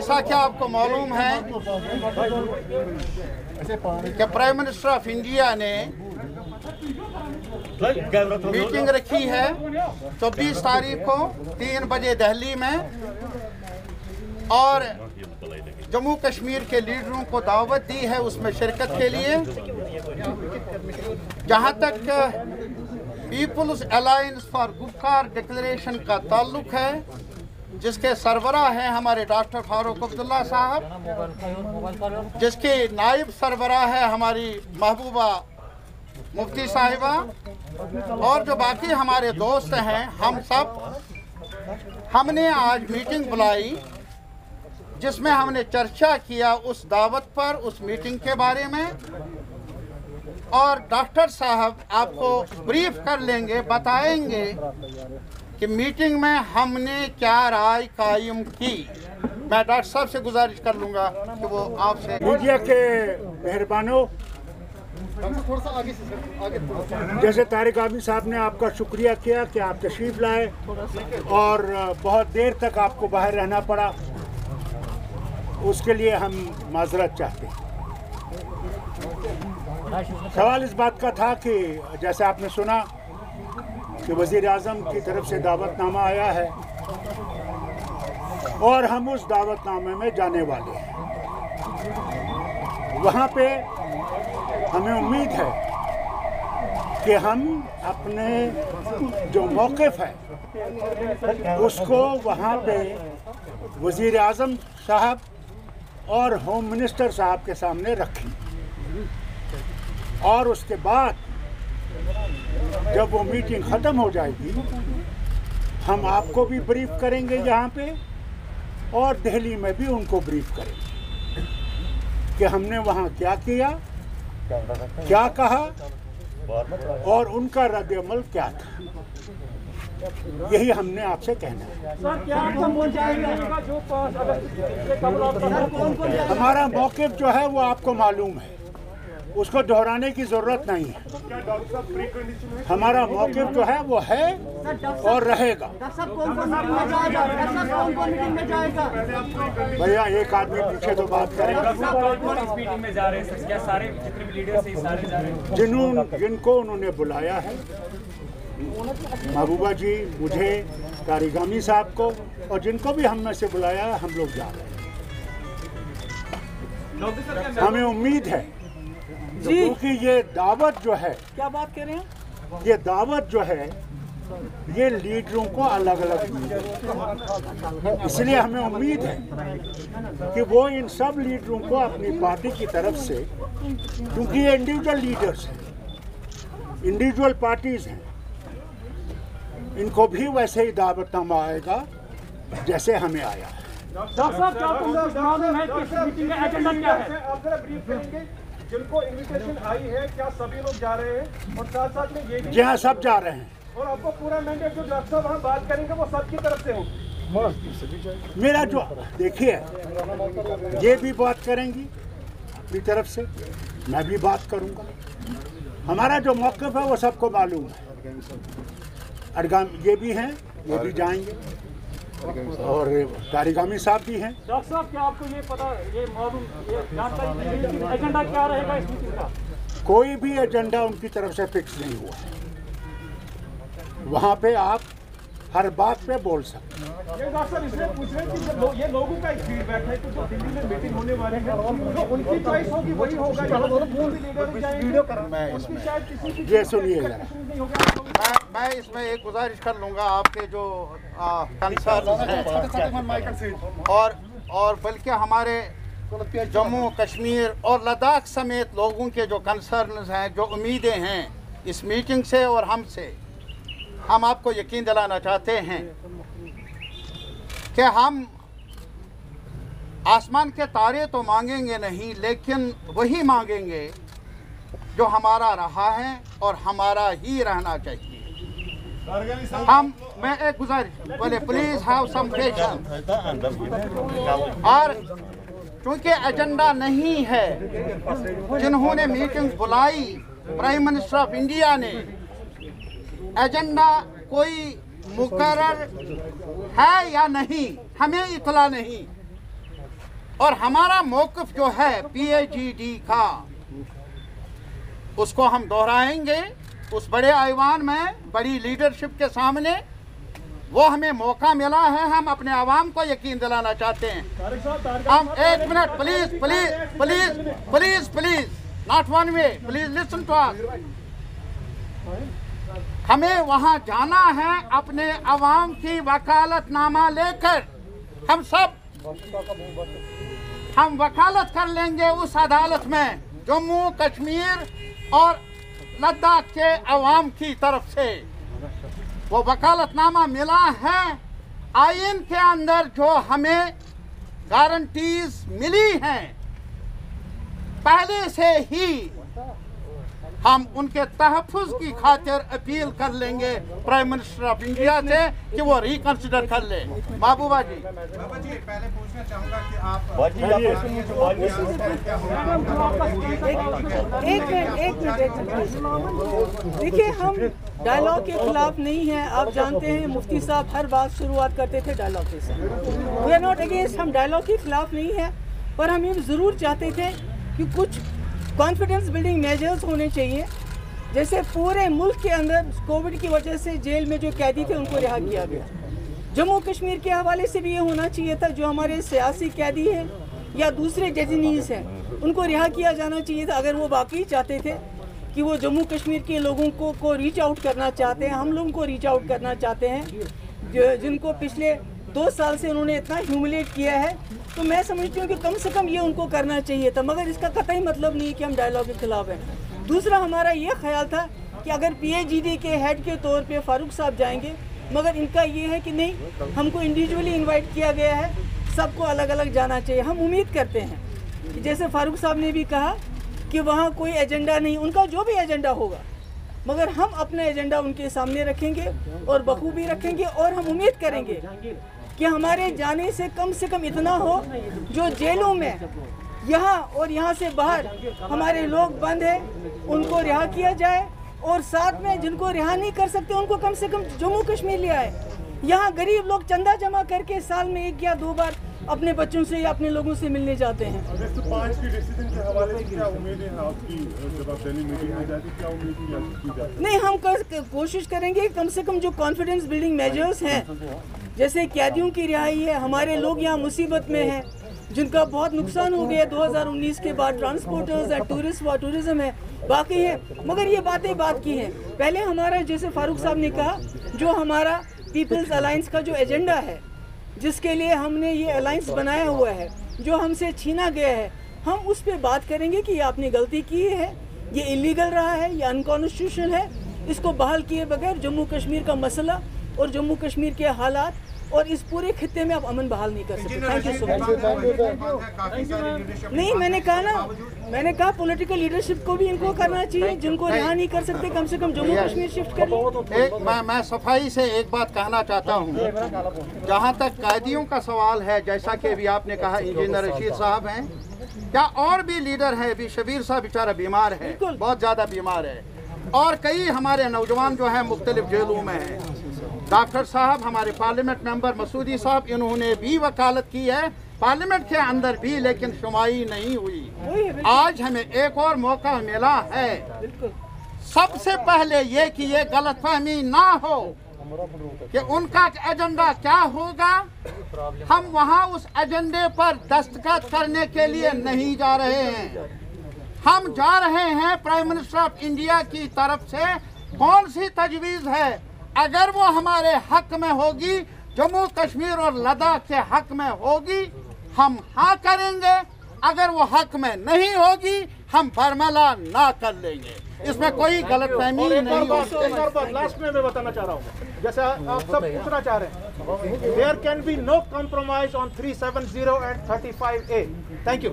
जैसा कि आपको मालूम है कि प्राइम मिनिस्टर ऑफ इंडिया ने मीटिंग रखी है 24 तारीख को 3 बजे दिल्ली में, और जम्मू कश्मीर के लीडरों को दावत दी है उसमें शिरकत के लिए। जहां तक पीपुल्स अलायंस फॉर गुफ्तार डिक्लेरेशन का ताल्लुक है, जिसके सरबराह हैं हमारे डॉक्टर फारूक अब्दुल्ला साहब, जिसके नायब सरबराह है हमारी महबूबा मुफ्ती साहिबा, और जो बाकी हमारे दोस्त हैं, हमने आज मीटिंग बुलाई जिसमें हमने चर्चा किया उस दावत पर, उस मीटिंग के बारे में, और डॉक्टर साहब आपको ब्रीफ कर लेंगे, बताएंगे कि मीटिंग में हमने क्या राय कायम की। मैं डॉक्टर साहब से गुजारिश कर लूँगा कि वो आपसे। मीडिया के मेहरबानों, जैसे तारिक आबिद साहब ने आपका शुक्रिया किया कि आप तशरीफ़ लाए और बहुत देर तक आपको बाहर रहना पड़ा, उसके लिए हम माजरत चाहते हैं। सवाल इस बात का था कि जैसे आपने सुना कि वज़ीर आज़म की तरफ से दावतनामा आया है और हम उस दावतनामे में जाने वाले हैं। वहाँ पे हमें उम्मीद है कि हम अपने जो मौक़िफ़ है उसको वहाँ पे वज़ीर आज़म साहब और होम मिनिस्टर साहब के सामने रखें, और उसके बाद जब वो मीटिंग ख़त्म हो जाएगी हम आपको भी ब्रीफ करेंगे यहाँ पे, और दिल्ली में भी उनको ब्रीफ करेंगे कि हमने वहाँ क्या किया, क्या कहा और उनका रद्द-ए-अमल क्या था। यही हमने आपसे कहना है। हमारा मौक़िफ़ जो है वो आपको मालूम है, उसको दोहराने की ज़रूरत नहीं है। हमारा मौक़िफ़ जो है वो है और रहेगा। भैया एक आदमी पीछे तो बात करेगा। जिनको उन्होंने बुलाया है, महबूबा जी, मुझे, तारिगामी साहब को, और जिनको भी हम में से बुलाया है, हम लोग जा रहे हैं। हमें उम्मीद है क्योंकि ये दावत जो है, क्या बात कर रहे हैं, ये दावत जो है ये लीडरों को अलग अलग दी है, इसलिए हमें उम्मीद है कि वो इन सब लीडरों को अपनी पार्टी की तरफ से, क्योंकि ये इंडिविजुअल लीडर्स हैं, इंडिविजुअल पार्टीज हैं, इनको भी वैसे ही दावतनामा आएगा जैसे हमें आया है। डॉक्टर साहब, क्या आपको मालूम है कि इस मीटिंग का एजेंडा क्या है? आप जरा ब्रीफ करेंगे, जिनको इनविटेशन आई है क्या सभी लोग जा रहे हैं, और साथ साथ में ये भी जी हाँ, सब जा रहे हैं, और आपको पूरा मैंडेट जो डॉक्टर साहब वहाँ बात करेंगे वो सबकी तरफ से हो। मेरा जो देखिए, ये भी बात करेंगी अपनी तरफ से, मैं भी बात करूंगा। हमारा जो मौक़िफ़ है वो सबको मालूम है। अडगाम ये भी हैं, ये भी जाएंगे, और तारिगामी साहब भी हैं। डॉक्टर साहब, क्या आपको ये पता, ये मालूम, ये जानकारी, एजेंडा क्या रहेगा इस मीटिंग का? कोई भी एजेंडा उनकी तरफ से फिक्स नहीं हुआ है। वहाँ पे आप हर बात पे बोल सकते हैं। ये डॉक्टर साहब इसलिए पूछ रहे हैं कि जब ये लोगों का एक फीडबैक है कि जो दिल्ली में मीटिंग होने वाली है तो उनकी चॉइस होगी वही होगा, ये सुनिए जरा, मैं इसमें एक गुजारिश कर लूँगा, आपके जो कंसर्न हैं और बल्कि हमारे जम्मू कश्मीर और लद्दाख समेत लोगों के जो कंसर्न हैं, जो उम्मीदें हैं इस मीटिंग से और हमसे, हम आपको यकीन दिलाना चाहते हैं कि हम आसमान के तारे तो मांगेंगे नहीं, लेकिन वही मांगेंगे जो हमारा रहा है और हमारा ही रहना चाहिए। मैं एक गुजारिश बोले, प्लीज हैव सम पेशेंस। और चूंकि एजेंडा नहीं है, जिन्होंने मीटिंग बुलाई प्राइम मिनिस्टर ऑफ इंडिया ने, एजेंडा कोई मुकर्रर है या नहीं हमें इतला नहीं, और हमारा मौक़िफ़ जो है PAGD का, उसको हम दोहराएंगे उस बड़े ऐवान में, बड़ी लीडरशिप के सामने। वो हमें मौका मिला है, हम अपने आवाम को यकीन दिलाना चाहते हैं। हम एक minute, please please please please please, not one way, please listen to us. हमें वहां जाना है अपने अवाम की वकालतनामा लेकर। हम वकालत कर लेंगे उस अदालत में जम्मू कश्मीर और लद्दाख के अवाम की तरफ से। वो वकालतनामा मिला है, आइन के अंदर जो हमें गारंटीज मिली हैं पहले से ही, हम उनके तहफ़्फ़ुज़ की खातिर अपील कर लेंगे प्राइम मिनिस्टर ऑफ इंडिया से कि वो रिकंसिडर कर ले। महबूबा जी, पहले पूछना चाहूँगा कि आप एक मिनट देखिए, हम डायलॉग के खिलाफ नहीं हैं। आप जानते हैं मुफ्ती साहब हर बात शुरुआत करते थे डायलॉग के साथ। वी आर नॉट अगेंस्ट, हम डायलॉग के खिलाफ नहीं हैं, पर हम ये ज़रूर चाहते थे कि कुछ कॉन्फिडेंस बिल्डिंग मेजर्स होने चाहिए। जैसे पूरे मुल्क के अंदर कोविड की वजह से जेल में जो कैदी थे उनको रिहा किया गया। जम्मू कश्मीर के हवाले से भी ये होना चाहिए था, जो हमारे सियासी कैदी हैं या दूसरे डेटेनीज हैं उनको रिहा किया जाना चाहिए था। अगर वो वाकई चाहते थे कि वो जम्मू कश्मीर के लोगों को रीच आउट करना चाहते हैं, हम लोगों को रीच आउट करना चाहते हैं, जिनको पिछले 2 साल से उन्होंने इतना ह्यूमिलेट किया है, तो मैं समझती हूँ कि कम से कम ये उनको करना चाहिए था। मगर इसका कतई मतलब नहीं कि हम डायलॉग के खिलाफ हैं। दूसरा, हमारा ये ख्याल था कि अगर PAGD के हेड के तौर पे फारूक साहब जाएंगे, मगर इनका ये है कि नहीं, हमको इंडिविजुअली इनवाइट किया गया है, सबको अलग अलग जाना चाहिए। हम उम्मीद करते हैं कि जैसे फारूक साहब ने भी कहा कि वहाँ कोई एजेंडा नहीं, उनका जो भी एजेंडा होगा, मगर हम अपना एजेंडा उनके सामने रखेंगे और बखूबी रखेंगे। और हम उम्मीद करेंगे कि हमारे जाने से कम इतना हो, जो जेलों में यहाँ और यहाँ से बाहर हमारे लोग बंद हैं उनको रिहा किया जाए, और साथ में जिनको रिहा नहीं कर सकते उनको कम से कम जम्मू कश्मीर ले आए। यहाँ गरीब लोग चंदा जमा करके साल में 1 या 2 बार अपने बच्चों से या अपने लोगों से मिलने जाते हैं। अगस्त 5 की डिसीजन के हवाले से क्या उम्मीदें हैं आपकी? जब आप दिल्ली मीटिंग में जाती, क्या उम्मीद? नहीं, हम कोशिश करेंगे कम से कम जो कॉन्फिडेंस बिल्डिंग मेजर्स हैं, जैसे कैदियों की रिहाई है, हमारे लोग यहाँ मुसीबत में हैं जिनका बहुत नुकसान हो गया 2019 के बाद, ट्रांसपोर्टर्स है, टूरिज्म है, बाकी है, मगर ये बातें बात की हैं। पहले हमारा, जैसे फारूक साहब ने कहा, जो हमारा पीपल्स अलायंस का जो एजेंडा है, जिसके लिए हमने ये अलायंस बनाया हुआ है, जो हमसे छीना गया है, हम उस पर बात करेंगे कि ये आपने गलती की है, ये इलीगल रहा है, ये अनकॉन्स्टिट्यूशनल है, इसको बहाल किए बगैर जम्मू कश्मीर का मसला और जम्मू कश्मीर के हालात और इस पूरे खित्ते में आप अमन बहाल नहीं कर सकते। Thank you so much. नहीं, मैंने कहा पॉलिटिकल लीडरशिप को भी इनको करना चाहिए, जिनको रिहा नहीं कर सकते कम से कम जम्मू कश्मीर शिफ्ट करिए। मैं सफाई से एक बात कहना चाहता हूँ, जहाँ तक कैदियों का सवाल है, जैसा कि अभी आपने कहा इंजीनियर रशीद साहब हैं, क्या और भी लीडर है? अभी शबीर साहब बेचारा बीमार है, बहुत ज़्यादा बीमार है, और कई हमारे नौजवान जो हैं मुख्तलिफ जेलों में हैं। डॉक्टर साहब, हमारे पार्लियामेंट मेंबर मसूदी साहब, इन्होंने भी वकालत की है पार्लियामेंट के अंदर भी, लेकिन सुनवाई नहीं हुई। आज हमें एक और मौका मिला है, सबसे पहले ये कि ये गलतफहमी ना हो कि उनका एजेंडा क्या होगा। हम वहाँ उस एजेंडे पर दस्तखत करने के लिए नहीं जा रहे हैं, हम जा रहे हैं प्राइम मिनिस्टर ऑफ इंडिया की तरफ से कौन सी तजवीज़ है, अगर वो हमारे हक में होगी, जम्मू कश्मीर और लद्दाख के हक में होगी, हम हाँ करेंगे, अगर वो हक में नहीं होगी हम फरमाला ना कर लेंगे। इसमें कोई गलतफहमी नहीं होगी। लास्ट में मैं बताना चाह रहा हूँ, जैसे आप सब पूछना चाह रहे हैं, there can be no compromise on 370 and 35A। Thank you.